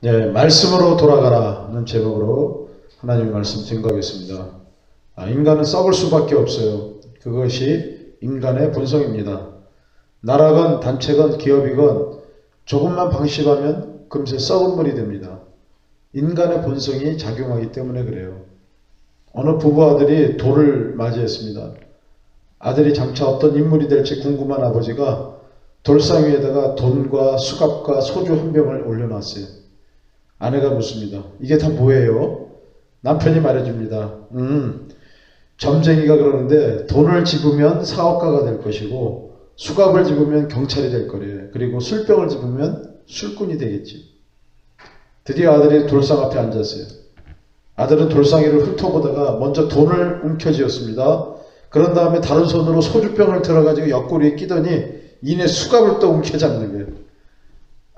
네, 말씀으로 돌아가라는 제목으로 하나님의 말씀 증거하겠습니다. 인간은 썩을 수밖에 없어요. 그것이 인간의 본성입니다. 나라건 단체건 기업이건 조금만 방심하면 금세 썩은 물이 됩니다. 인간의 본성이 작용하기 때문에 그래요. 어느 부부 아들이 돌을 맞이했습니다. 아들이 장차 어떤 인물이 될지 궁금한 아버지가 돌상 위에다가 돈과 수갑과 소주 한 병을 올려놨어요. 아내가 묻습니다. 이게 다 뭐예요? 남편이 말해줍니다. 점쟁이가 그러는데 돈을 집으면 사업가가 될 것이고 수갑을 집으면 경찰이 될 거래. 그리고 술병을 집으면 술꾼이 되겠지. 드디어 아들이 돌상 앞에 앉았어요. 아들은 돌상 위를 훑어보다가 먼저 돈을 움켜쥐었습니다. 그런 다음에 다른 손으로 소주병을 들어가지고 옆구리에 끼더니 이내 수갑을 또 움켜잡는 거예요.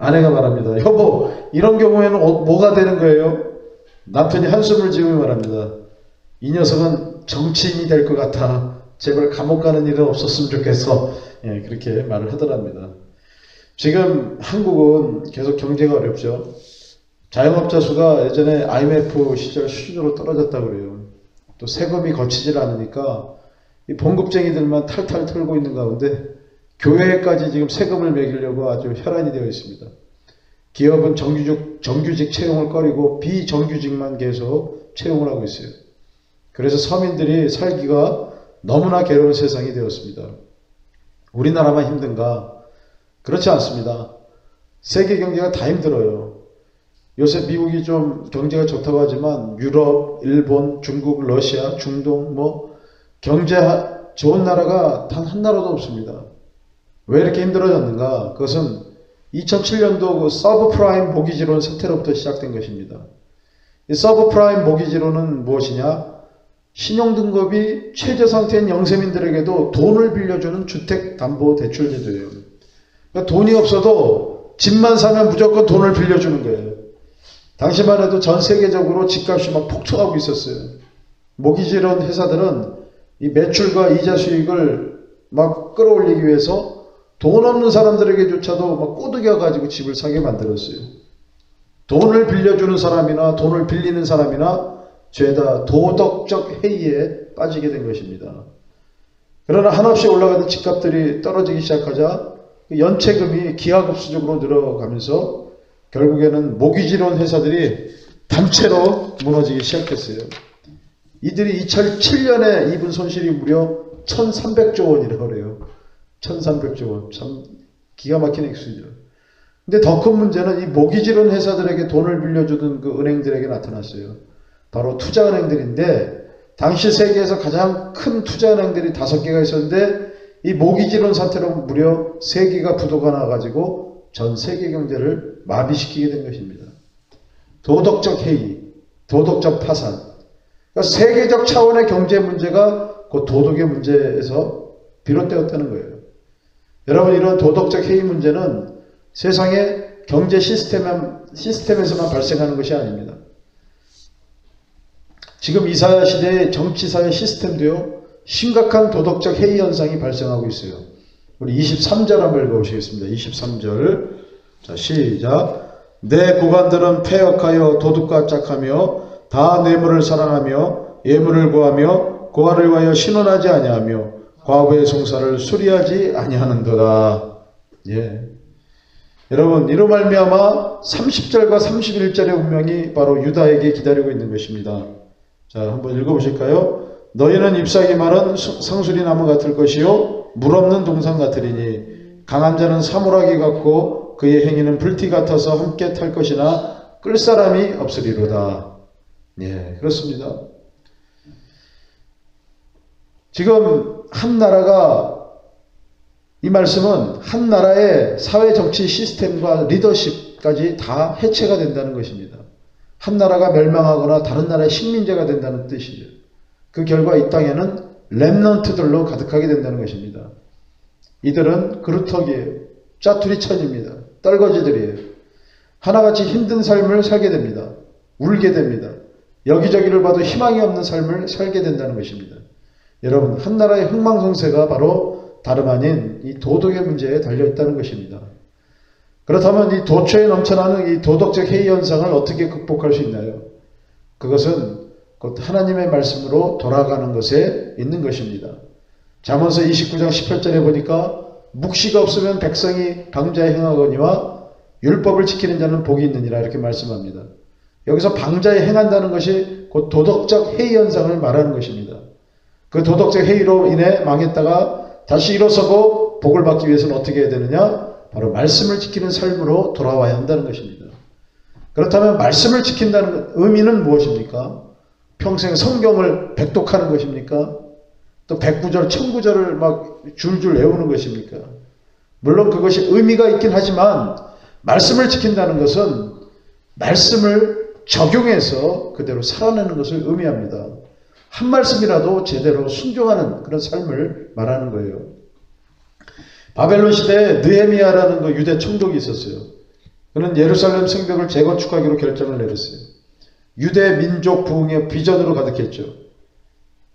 아내가 말합니다. 여보, 이런 경우에는 뭐가 되는 거예요? 남편이 한숨을 지으며 말합니다. 이 녀석은 정치인이 될 것 같아. 제발 감옥 가는 일은 없었으면 좋겠어. 예, 그렇게 말을 하더랍니다. 지금 한국은 계속 경제가 어렵죠. 자영업자 수가 예전에 IMF 시절 수준으로 떨어졌다고 그래요. 또 세금이 거치질 않으니까 이 봉급쟁이들만 탈탈 털고 있는 가운데 교회까지 지금 세금을 매기려고 아주 혈안이 되어 있습니다. 기업은 정규직 채용을 꺼리고 비정규직만 계속 채용을 하고 있어요. 그래서 서민들이 살기가 너무나 괴로운 세상이 되었습니다. 우리나라만 힘든가? 그렇지 않습니다. 세계 경제가 다 힘들어요. 요새 미국이 좀 경제가 좋다고 하지만 유럽, 일본, 중국, 러시아, 중동 경제 좋은 나라가 단 한 나라도 없습니다. 왜 이렇게 힘들어졌는가? 그것은 2007년도 그 서브프라임 모기지론 사태로부터 시작된 것입니다. 이 서브프라임 모기지론은 무엇이냐? 신용등급이 최저 상태인 영세민들에게도 돈을 빌려주는 주택담보대출제도예요. 그러니까 돈이 없어도 집만 사면 무조건 돈을 빌려주는 거예요. 당시만 해도 전 세계적으로 집값이 막 폭등하고 있었어요. 모기지론 회사들은 이 매출과 이자 수익을 막 끌어올리기 위해서 돈 없는 사람들에게조차도 막 꼬드겨가지고 집을 사게 만들었어요. 돈을 빌려주는 사람이나 돈을 빌리는 사람이나 죄다 도덕적 해이에 빠지게 된 것입니다. 그러나 한없이 올라가던 집값들이 떨어지기 시작하자 연체금이 기하급수적으로 늘어가면서 결국에는 모기지론 회사들이 단체로 무너지기 시작했어요. 이들이 2007년에 입은 손실이 무려 1300조 원이라고 그래요. 1300조 원. 참 기가 막힌 액수죠. 근데 더 큰 문제는 이 모기지론 회사들에게 돈을 빌려주던 그 은행들에게 나타났어요. 바로 투자은행들인데 당시 세계에서 가장 큰 투자은행들이 5개가 있었는데 이 모기지론 사태로 무려 3개가 부도가 나가지고 전 세계 경제를 마비시키게 된 것입니다. 도덕적 해이, 도덕적 파산. 그러니까 세계적 차원의 경제 문제가 그 도덕의 문제에서 비롯되었다는 거예요. 여러분, 이런 도덕적 해이 문제는 세상의 경제 시스템에서만 발생하는 것이 아닙니다. 지금 이사야 시대의 정치사회 시스템도요, 심각한 도덕적 해이 현상이 발생하고 있어요. 우리 23절 한번 읽어보시겠습니다. 23절. 자, 시작. 내 구간들은 패역하여 도둑과 짝하며 다 뇌물을 사랑하며 예물을 구하며 고아를 위하여 신원하지 아니하며 과부의 송사를 수리하지 아니하는도다. 예. 여러분, 이로 말미암아 30절과 31절의 운명이 바로 유다에게 기다리고 있는 것입니다. 자, 한번 읽어보실까요? 너희는 잎사귀 마른 상수리 나무 같을 것이요 물 없는 동산 같으리니 강한 자는 사물하기 같고 그의 행위는 불티 같아서 함께 탈 것이나 끌 사람이 없으리로다. 예, 그렇습니다. 지금 한 나라가, 이 말씀은 한 나라의 사회 정치 시스템과 리더십까지 다 해체가 된다는 것입니다. 한 나라가 멸망하거나 다른 나라의 식민지가 된다는 뜻이죠. 그 결과 이 땅에는 렘넌트들로 가득하게 된다는 것입니다. 이들은 그루터기예요. 짜투리천입니다. 떨거지들이에요. 하나같이 힘든 삶을 살게 됩니다. 울게 됩니다. 여기저기를 봐도 희망이 없는 삶을 살게 된다는 것입니다. 여러분, 한 나라의 흥망성쇠가 바로 다름 아닌 이 도덕의 문제에 달려있다는 것입니다. 그렇다면 이 도처에 넘쳐나는 이 도덕적 해이 현상을 어떻게 극복할 수 있나요? 그것은 곧 하나님의 말씀으로 돌아가는 것에 있는 것입니다. 잠언서 29장 18절에 보니까 묵시가 없으면 백성이 방자에 행하거니와 율법을 지키는 자는 복이 있느니라 이렇게 말씀합니다. 여기서 방자에 행한다는 것이 곧 도덕적 해이 현상을 말하는 것입니다. 그 도덕적 해이로 인해 망했다가 다시 일어서고 복을 받기 위해서는 어떻게 해야 되느냐? 바로 말씀을 지키는 삶으로 돌아와야 한다는 것입니다. 그렇다면 말씀을 지킨다는 의미는 무엇입니까? 평생 성경을 백독하는 것입니까? 또 백구절, 천구절을 막 줄줄 외우는 것입니까? 물론 그것이 의미가 있긴 하지만 말씀을 지킨다는 것은 말씀을 적용해서 그대로 살아내는 것을 의미합니다. 한 말씀이라도 제대로 순종하는 그런 삶을 말하는 거예요. 바벨론 시대에 느헤미야라는 그 유대 총독이 있었어요. 그는 예루살렘 성벽을 재건축하기로 결정을 내렸어요. 유대 민족 부흥의 비전으로 가득했죠.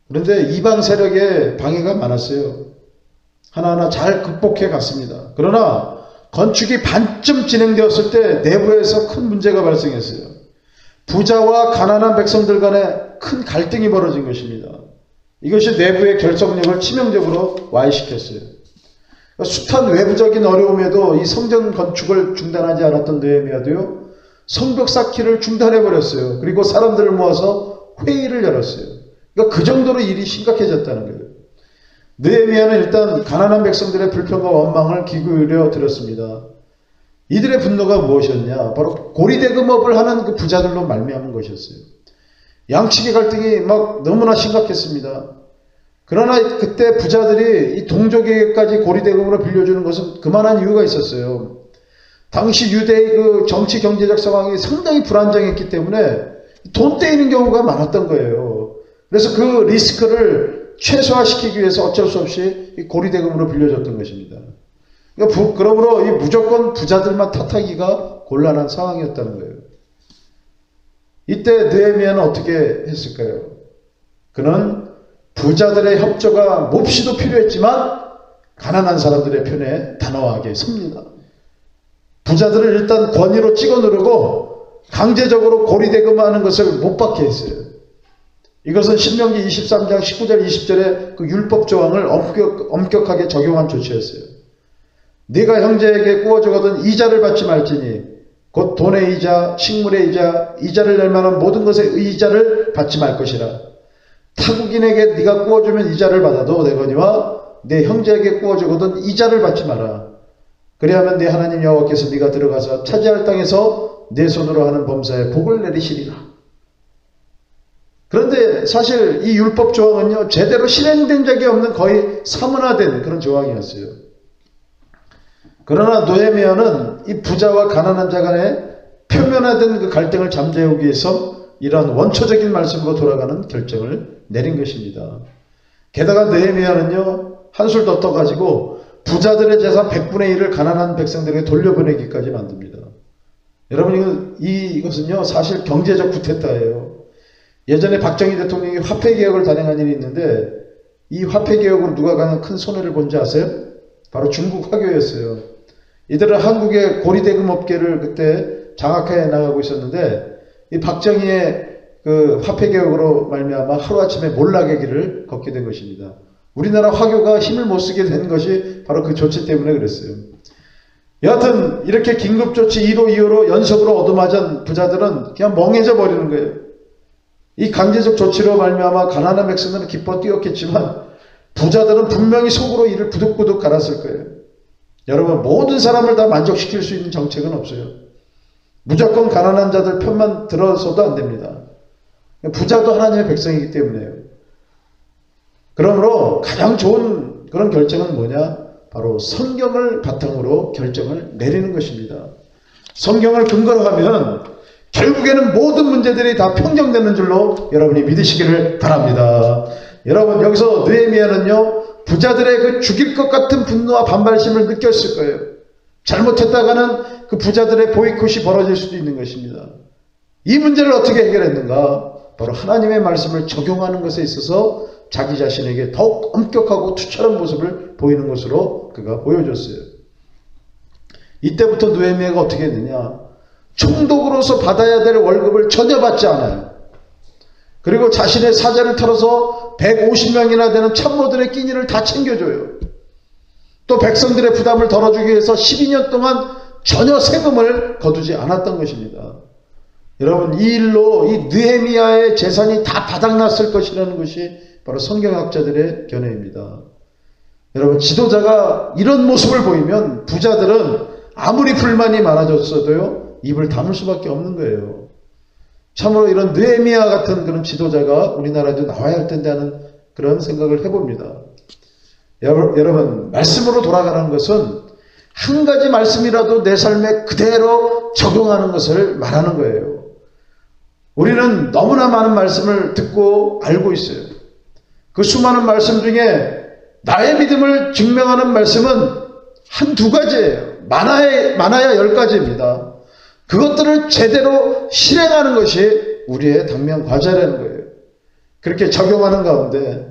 그런데 이방 세력의 방해가 많았어요. 하나하나 잘 극복해 갔습니다. 그러나 건축이 반쯤 진행되었을 때 내부에서 큰 문제가 발생했어요. 부자와 가난한 백성들 간에 큰 갈등이 벌어진 것입니다. 이것이 내부의 결속력을 치명적으로 와해시켰어요. 숱한 외부적인 어려움에도 이 성전 건축을 중단하지 않았던 느헤미야도요, 성벽 쌓기를 중단해버렸어요. 그리고 사람들을 모아서 회의를 열었어요. 그러니까 그 정도로 일이 심각해졌다는 거예요. 느헤미야는 일단 가난한 백성들의 불평과 원망을 기울여 들었습니다. 이들의 분노가 무엇이었냐? 바로 고리대금업을 하는 그 부자들로 말미암은 것이었어요. 양측의 갈등이 막 너무나 심각했습니다. 그러나 그때 부자들이 이 동족에게까지 고리대금으로 빌려주는 것은 그만한 이유가 있었어요. 당시 유대의 그 정치 경제적 상황이 상당히 불안정했기 때문에 돈 떼이는 경우가 많았던 거예요. 그래서 그 리스크를 최소화시키기 위해서 어쩔 수 없이 이 고리대금으로 빌려줬던 것입니다. 그러므로 이 무조건 부자들만 탓하기가 곤란한 상황이었다는 거예요. 이때 느헤미야는 어떻게 했을까요? 그는 부자들의 협조가 몹시도 필요했지만 가난한 사람들의 편에 단호하게 섭니다. 부자들을 일단 권위로 찍어 누르고 강제적으로 고리대금하는 것을 못 받게 했어요. 이것은 신명기 23장 19절 20절의 그 율법 조항을 엄격하게 적용한 조치였어요. 네가 형제에게 구워주거든 이자를 받지 말지니 곧 돈의 이자, 식물의 이자, 이자를 낼 만한 모든 것의 이자를 받지 말 것이라. 타국인에게 네가 구워주면 이자를 받아도 되거니와 내 형제에게 구워주거든 이자를 받지 마라. 그리하면 네 하나님 여호와께서 네가 들어가서 차지할 땅에서 내 손으로 하는 범사에 복을 내리시리라. 그런데 사실 이 율법 조항은요, 제대로 실행된 적이 없는 거의 사문화된 그런 조항이었어요. 그러나 느헤미야는 이 부자와 가난한 자 간의 표면화된 그 갈등을 잠재우기 위해서 이러한 원초적인 말씀으로 돌아가는 결정을 내린 것입니다. 게다가 느헤미야는요, 한술 더 떠가지고 부자들의 재산 100분의 1을 가난한 백성들에게 돌려보내기까지 만듭니다. 여러분, 이것은요, 사실 경제적 구테타예요. 예전에 박정희 대통령이 화폐개혁을 단행한 일이 있는데 이 화폐개혁으로 누가 가장 큰 손해를 본지 아세요? 바로 중국 화교였어요. 이들은 한국의 고리대금 업계를 그때 장악해 나가고 있었는데 이 박정희의 그 화폐개혁으로 말미암아 하루아침에 몰락의 길을 걷게 된 것입니다. 우리나라 화교가 힘을 못 쓰게 된 것이 바로 그 조치 때문에 그랬어요. 여하튼 이렇게 긴급조치 1호 2호로 연속으로 얻어맞은 부자들은 그냥 멍해져 버리는 거예요. 이 강제적 조치로 말미암아 가난한 백성들은 기뻐 뛰었겠지만 부자들은 분명히 속으로 이를 부득부득 갈았을 거예요. 여러분, 모든 사람을 다 만족시킬 수 있는 정책은 없어요. 무조건 가난한 자들 편만 들어서도 안 됩니다. 부자도 하나님의 백성이기 때문에요. 그러므로 가장 좋은 그런 결정은 뭐냐? 바로 성경을 바탕으로 결정을 내리는 것입니다. 성경을 근거로 하면 결국에는 모든 문제들이 다 평정되는 줄로 여러분이 믿으시기를 바랍니다. 여러분, 여기서 느헤미야는요, 부자들의 그 죽일 것 같은 분노와 반발심을 느꼈을 거예요. 잘못했다가는 그 부자들의 보이콧이 벌어질 수도 있는 것입니다. 이 문제를 어떻게 해결했는가? 바로 하나님의 말씀을 적용하는 것에 있어서 자기 자신에게 더욱 엄격하고 투철한 모습을 보이는 것으로 그가 보여줬어요. 이때부터 느헤미야가 어떻게 했느냐? 총독으로서 받아야 될 월급을 전혀 받지 않아요. 그리고 자신의 사자를 털어서 150명이나 되는 참모들의 끼니를 다 챙겨줘요. 또 백성들의 부담을 덜어주기 위해서 12년 동안 전혀 세금을 거두지 않았던 것입니다. 여러분, 이 일로 이 느헤미야의 재산이 다 바닥났을 것이라는 것이 바로 성경학자들의 견해입니다. 여러분, 지도자가 이런 모습을 보이면 부자들은 아무리 불만이 많아졌어도요, 입을 다물 수밖에 없는 거예요. 참으로 이런 느헤미야 같은 그런 지도자가 우리나라에도 나와야 할 텐데 하는 그런 생각을 해봅니다. 여러분, 말씀으로 돌아가는 것은 한 가지 말씀이라도 내 삶에 그대로 적용하는 것을 말하는 거예요. 우리는 너무나 많은 말씀을 듣고 알고 있어요. 그 수많은 말씀 중에 나의 믿음을 증명하는 말씀은 한두 가지예요. 많아야 10가지입니다. 그것들을 제대로 실행하는 것이 우리의 당면 과제라는 거예요. 그렇게 적용하는 가운데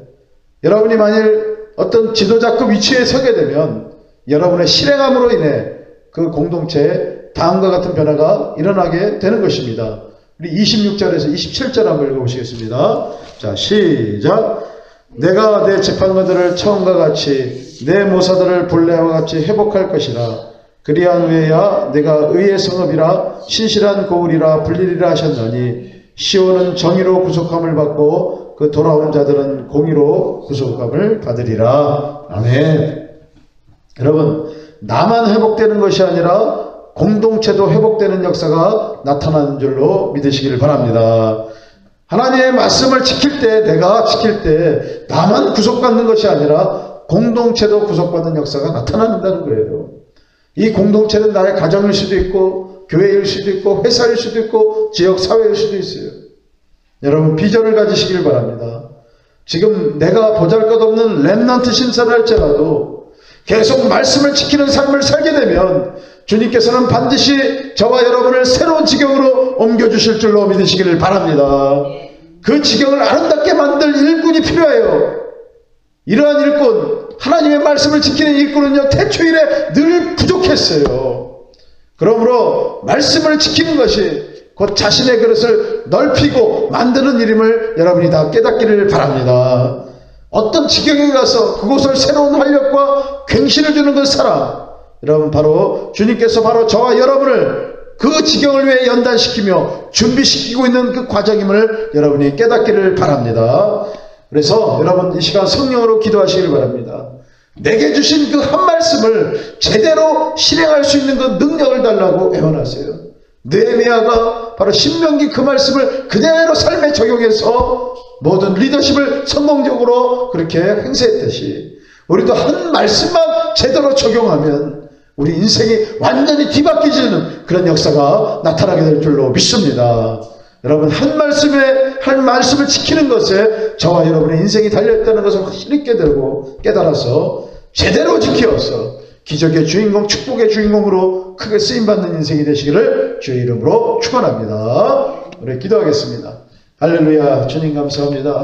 여러분이 만일 어떤 지도자급 위치에 서게 되면 여러분의 실행함으로 인해 그 공동체에 다음과 같은 변화가 일어나게 되는 것입니다. 우리 26절에서 27절 한번 읽어보시겠습니다. 자, 시작. 내가 내 재판관들을 처음과 같이 내 모사들을 본래와 같이 회복할 것이라. 그리한 후에야 내가 의의 성읍이라 신실한 고을이라 불리리라 하셨나니 시온은 정의로 구속함을 받고 그 돌아온 자들은 공의로 구속함을 받으리라. 아멘. 여러분, 나만 회복되는 것이 아니라 공동체도 회복되는 역사가 나타나는 줄로 믿으시기를 바랍니다. 하나님의 말씀을 지킬 때, 내가 지킬 때 나만 구속받는 것이 아니라 공동체도 구속받는 역사가 나타난다는 거예요. 이 공동체는 나의 가정일 수도 있고 교회일 수도 있고 회사일 수도 있고 지역사회일 수도 있어요. 여러분, 비전을 가지시길 바랍니다. 지금 내가 보잘것없는 렘넌트 신사를 할지라도 계속 말씀을 지키는 삶을 살게 되면 주님께서는 반드시 저와 여러분을 새로운 지경으로 옮겨주실 줄로 믿으시기를 바랍니다. 그 지경을 아름답게 만들 일꾼이 필요해요. 이러한 일꾼, 하나님의 말씀을 지키는 일꾼은요, 태초일에 늘 부족했어요. 그러므로 말씀을 지키는 것이 곧 자신의 그릇을 넓히고 만드는 일임을 여러분이 다 깨닫기를 바랍니다. 어떤 지경에 가서 그곳을 새로운 활력과 갱신을 주는 그 사람, 여러분, 바로 주님께서 바로 저와 여러분을 그 지경을 위해 연단시키며 준비시키고 있는 그 과정임을 여러분이 깨닫기를 바랍니다. 그래서 여러분, 이 시간 성령으로 기도하시길 바랍니다. 내게 주신 그 한 말씀을 제대로 실행할 수 있는 그 능력을 달라고 애원하세요. 느헤미야가 바로 신명기 그 말씀을 그대로 삶에 적용해서 모든 리더십을 성공적으로 그렇게 행사했듯이 우리도 한 말씀만 제대로 적용하면 우리 인생이 완전히 뒤바뀌지는 그런 역사가 나타나게 될 줄로 믿습니다. 여러분, 한 말씀을 지키는 것에 저와 여러분의 인생이 달려있다는 것을 확실히 깨달아서 제대로 지켜서 기적의 주인공, 축복의 주인공으로 크게 쓰임받는 인생이 되시기를 주의 이름으로 축원합니다. 우리 기도하겠습니다. 할렐루야. 주님 감사합니다.